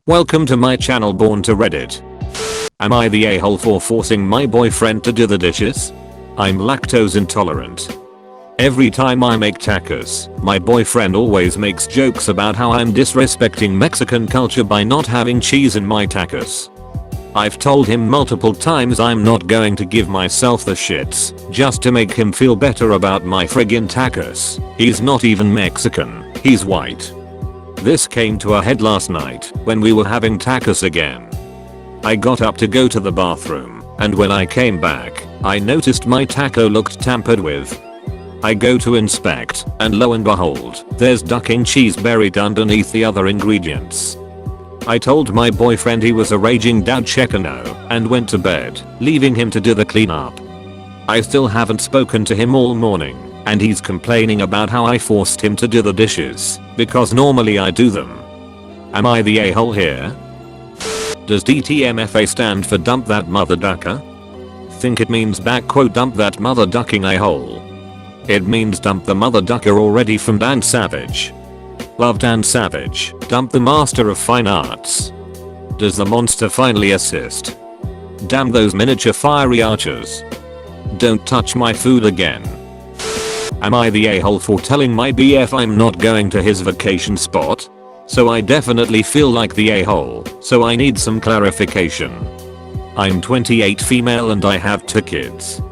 Welcome to my channel BornToReddit. Am I the a-hole for forcing my boyfriend to do the dishes? I'm lactose intolerant. Every time I make tacos, my boyfriend always makes jokes about how I'm disrespecting Mexican culture by not having cheese in my tacos. I've told him multiple times I'm not going to give myself the shits just to make him feel better about my friggin' tacos. He's not even Mexican, he's white. This came to a head last night when we were having tacos again. I got up to go to the bathroom, and when I came back, I noticed my taco looked tampered with. I go to inspect, and lo and behold, there's ducking cheese buried underneath the other ingredients. I told my boyfriend he was a raging dad checkano and went to bed, leaving him to do the cleanup. I still haven't spoken to him all morning, and he's complaining about how I forced him to do the dishes because normally I do them. Am I the a-hole here? Does DTMFA stand for dump that mother ducker? Think it means dump that mother ducking a-hole. It means dump the mother ducker already from Dan Savage. Love Dan Savage, dump the master of fine arts. Does the monster finally assist? Damn those miniature fiery archers. Don't touch my food again. Am I the a-hole for telling my BF I'm not going to his vacation spot? So I definitely feel like the a-hole, so I need some clarification. I'm 28 female and I have 2 kids.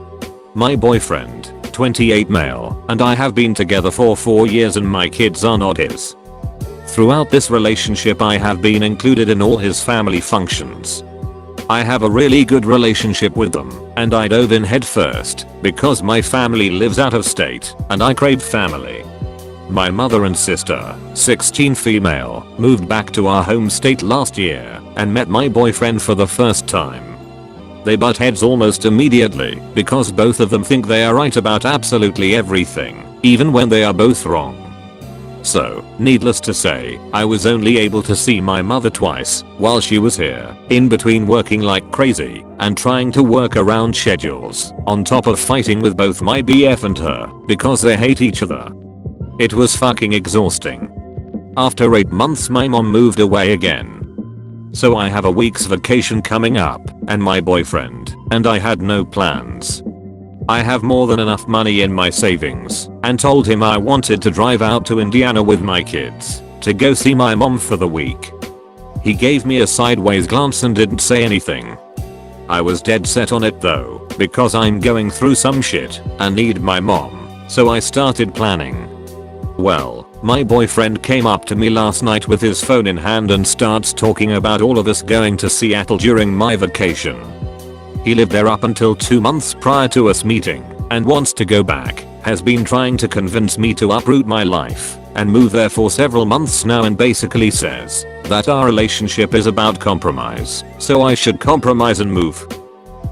My boyfriend, 28 male, and I have been together for 4 years and my kids are not his. Throughout this relationship I have been included in all his family functions. I have a really good relationship with them, and I dove in head first because my family lives out of state and I crave family. My mother and sister, 16 female, moved back to our home state last year and met my boyfriend for the first time. They butt heads almost immediately because both of them think they are right about absolutely everything, even when they are both wrong. So, needless to say, I was only able to see my mother twice while she was here, in between working like crazy and trying to work around schedules, on top of fighting with both my BF and her because they hate each other. It was fucking exhausting. After 8 months my mom moved away again. So I have a week's vacation coming up, and my boyfriend and I had no plans. I have more than enough money in my savings and told him I wanted to drive out to Indiana with my kids to go see my mom for the week. He gave me a sideways glance and didn't say anything. I was dead set on it though because I'm going through some shit and need my mom, so I started planning. Well, my boyfriend came up to me last night with his phone in hand and starts talking about all of us going to Seattle during my vacation. He lived there up until 2 months prior to us meeting and wants to go back, has been trying to convince me to uproot my life and move there for several months now and basically says that our relationship is about compromise, so I should compromise and move.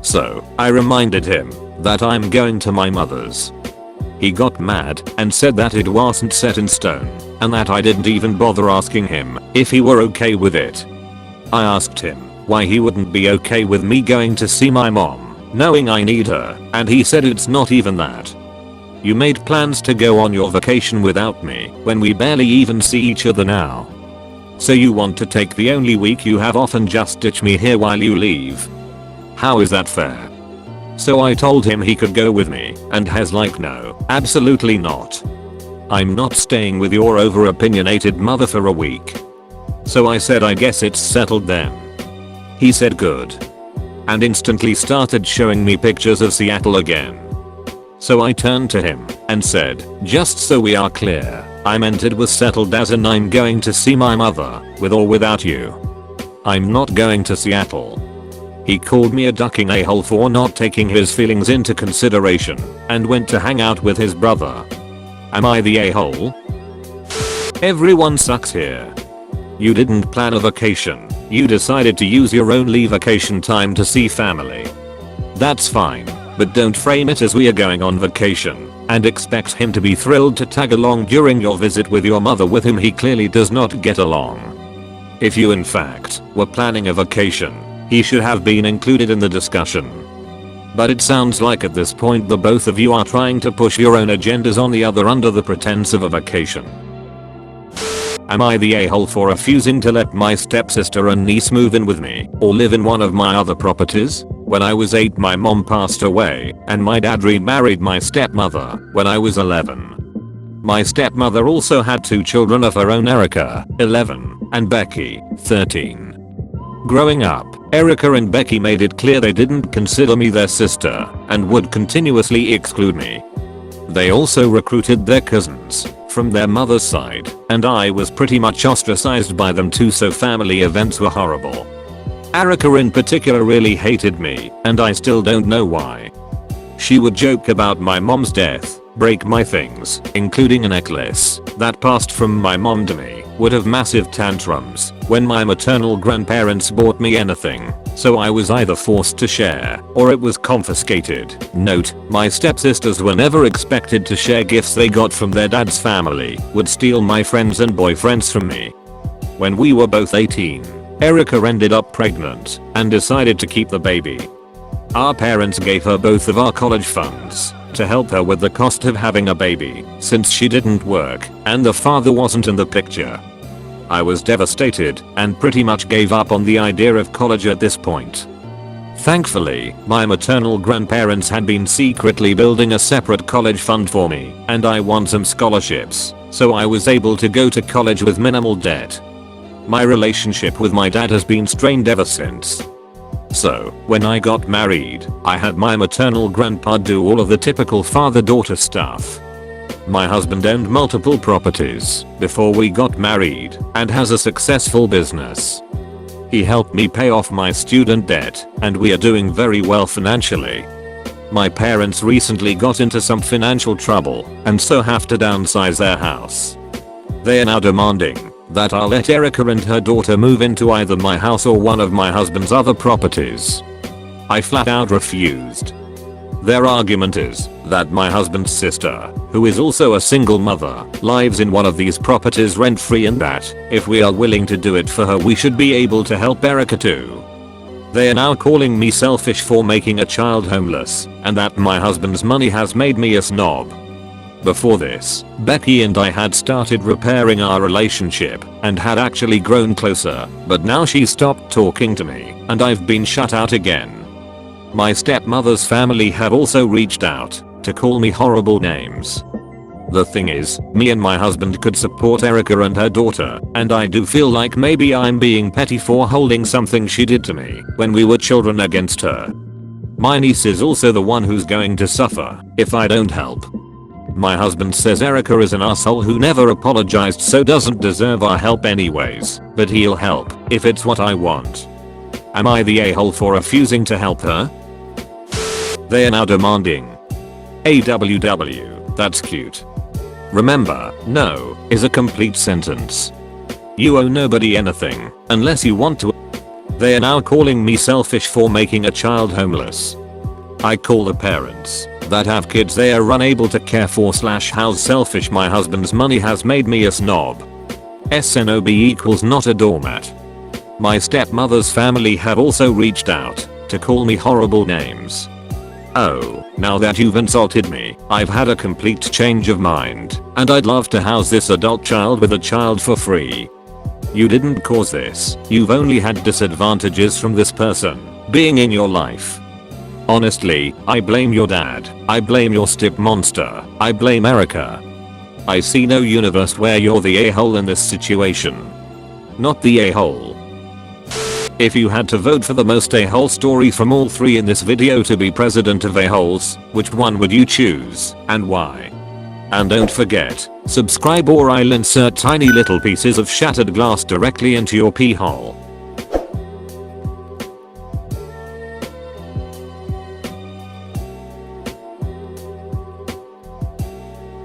So, I reminded him that I'm going to my mother's. He got mad and said that it wasn't set in stone and that I didn't even bother asking him if he were okay with it. I asked him why he wouldn't be okay with me going to see my mom, knowing I need her, and he said it's not even that. You made plans to go on your vacation without me when we barely even see each other now. So you want to take the only week you have off and just ditch me here while you leave? How is that fair? So I told him he could go with me and has like no, absolutely not. I'm not staying with your over opinionated mother for a week. So I said I guess it's settled then. He said good. And instantly started showing me pictures of Seattle again. So I turned to him and said, just so we are clear, I meant it was settled as in I'm going to see my mother, with or without you. I'm not going to Seattle. He called me a ducking a-hole for not taking his feelings into consideration and went to hang out with his brother. Am I the a-hole? Everyone sucks here. You didn't plan a vacation. You decided to use your only vacation time to see family. That's fine, but don't frame it as we are going on vacation and expect him to be thrilled to tag along during your visit with your mother with whom he clearly does not get along. If you in fact were planning a vacation, he should have been included in the discussion. But it sounds like at this point the both of you are trying to push your own agendas on the other under the pretense of a vacation. Am I the a-hole for refusing to let my stepsister and niece move in with me or live in one of my other properties? When I was 8 my mom passed away and my dad remarried my stepmother when I was 11. My stepmother also had 2 children of her own, Erica, 11, and Becky, 13. Growing up, Erica and Becky made it clear they didn't consider me their sister and would continuously exclude me. They also recruited their cousins from their mother's side, and I was pretty much ostracized by them too, so family events were horrible. Erica in particular really hated me, and I still don't know why. She would joke about my mom's death, break my things, including a necklace that passed from my mom to me, would have massive tantrums when my maternal grandparents bought me anything, so I was either forced to share or it was confiscated. Note, my stepsisters were never expected to share gifts they got from their dad's family, would steal my friends and boyfriends from me. When we were both 18, Erica ended up pregnant and decided to keep the baby. Our parents gave her both of our college funds to help her with the cost of having a baby since she didn't work and the father wasn't in the picture. I was devastated and pretty much gave up on the idea of college at this point. Thankfully, my maternal grandparents had been secretly building a separate college fund for me and I won some scholarships, so I was able to go to college with minimal debt. My relationship with my dad has been strained ever since. So, when I got married, I had my maternal grandpa do all of the typical father-daughter stuff. My husband owned multiple properties before we got married and has a successful business. He helped me pay off my student debt and we are doing very well financially. My parents recently got into some financial trouble and so have to downsize their house. They are now demanding that I'll let Erica and her daughter move into either my house or one of my husband's other properties. I flat out refused. Their argument is that my husband's sister, who is also a single mother, lives in one of these properties rent-free and that, if we are willing to do it for her, we should be able to help Erica too. They are now calling me selfish for making a child homeless and that my husband's money has made me a snob. Before this, Becky and I had started repairing our relationship and had actually grown closer, but now she stopped talking to me and I've been shut out again. My stepmother's family have also reached out to call me horrible names. The thing is, me and my husband could support Erica and her daughter, and I do feel like maybe I'm being petty for holding something she did to me when we were children against her. My niece is also the one who's going to suffer if I don't help. My husband says Erica is an asshole who never apologized, so doesn't deserve our help anyways, but he'll help if it's what I want. Am I the a-hole for refusing to help her? They are now demanding. AWW, that's cute. Remember, no is a complete sentence. You owe nobody anything unless you want to. They are now calling me selfish for making a child homeless. I call the parents that have kids they are unable to care for / how selfish my husband's money has made me a snob. SNOB equals not a doormat. My stepmother's family have also reached out to call me horrible names. Oh, now that you've insulted me, I've had a complete change of mind, and I'd love to house this adult child with a child for free. You didn't cause this, you've only had disadvantages from this person being in your life. Honestly, I blame your dad, I blame your step monster, I blame Erica. I see no universe where you're the a-hole in this situation. Not the a-hole. If you had to vote for the most a-hole story from all 3 in this video to be president of a-holes, which one would you choose, and why? And don't forget, subscribe or I'll insert tiny little pieces of shattered glass directly into your pee hole.